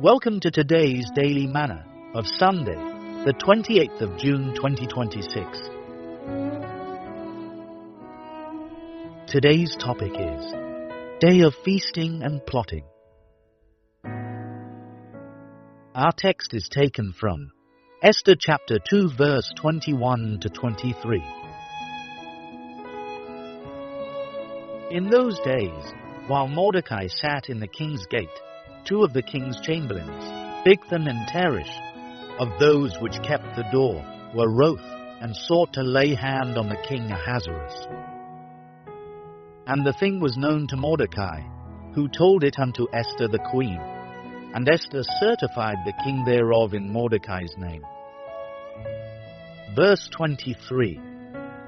Welcome to today's Daily Manna of Sunday, the 28th of June 2026. Today's topic is Day of Feasting and Plotting. Our text is taken from Esther chapter 2 verse 21 to 23. In those days, while Mordecai sat in the king's gate, two of the king's chamberlains, Bigthan and Teresh, of those which kept the door, were wroth and sought to lay hand on the king Ahasuerus. And the thing was known to Mordecai, who told it unto Esther the queen, and Esther certified the king thereof in Mordecai's name. Verse 23.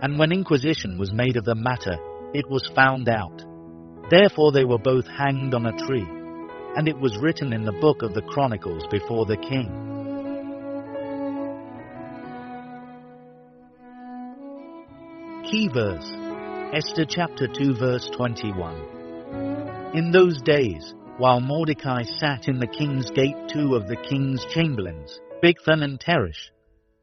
And when inquisition was made of the matter, it was found out. Therefore they were both hanged on a tree, and it was written in the book of the Chronicles before the king. Key verse, Esther chapter 2 verse 21. In those days, while Mordecai sat in the king's gate, two of the king's chamberlains, Bigthan and Teresh,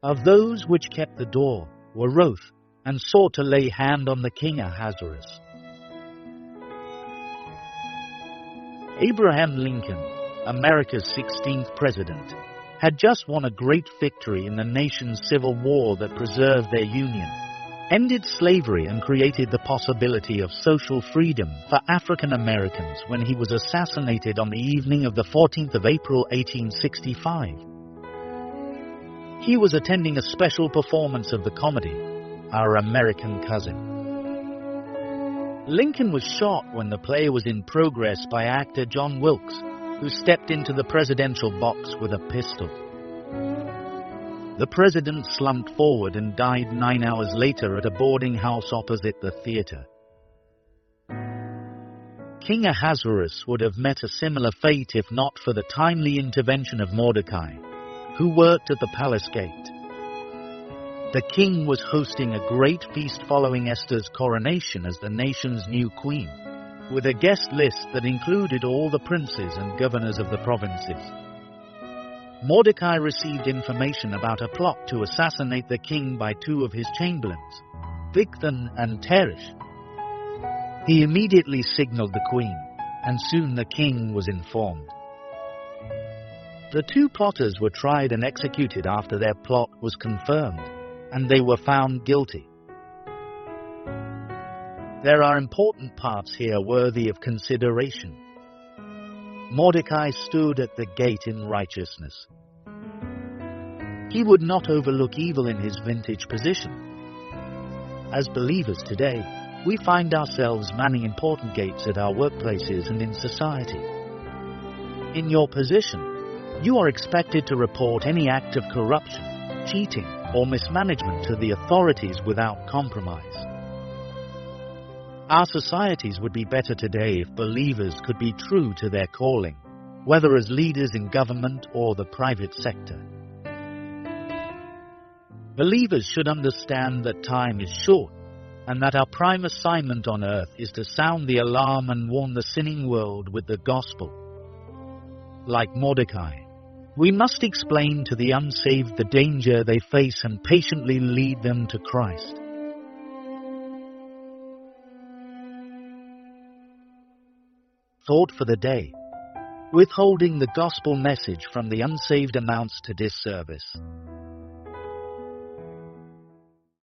of those which kept the door, were wroth, and sought to lay hand on the king Ahasuerus. Abraham Lincoln, America's 16th president, had just won a great victory in the nation's civil war that preserved their union, ended slavery, and created the possibility of social freedom for African Americans when he was assassinated on the evening of the 14th of April 1865. He was attending a special performance of the comedy, Our American Cousin. Lincoln was shot when the play was in progress by actor John Wilkes, who stepped into the presidential box with a pistol. The president slumped forward and died 9 hours later at a boarding house opposite the theater. King Ahasuerus would have met a similar fate if not for the timely intervention of Mordecai, who worked at the palace gate. The king was hosting a great feast following Esther's coronation as the nation's new queen, with a guest list that included all the princes and governors of the provinces. Mordecai received information about a plot to assassinate the king by two of his chamberlains, Bigthan and Teresh. He immediately signaled the queen, and soon the king was informed. The two plotters were tried and executed after their plot was confirmed, and they were found guilty. There are important parts here worthy of consideration. Mordecai stood at the gate in righteousness. He would not overlook evil in his vintage position. As believers today, we find ourselves manning important gates at our workplaces and in society. In your position, you are expected to report any act of corruption, cheating, or mismanagement to the authorities without compromise. Our societies would be better today if believers could be true to their calling, whether as leaders in government or the private sector. Believers should understand that time is short, and that our prime assignment on earth is to sound the alarm and warn the sinning world with the gospel. Like Mordecai, we must explain to the unsaved the danger they face and patiently lead them to Christ. Thought for the day: withholding the gospel message from the unsaved amounts to disservice.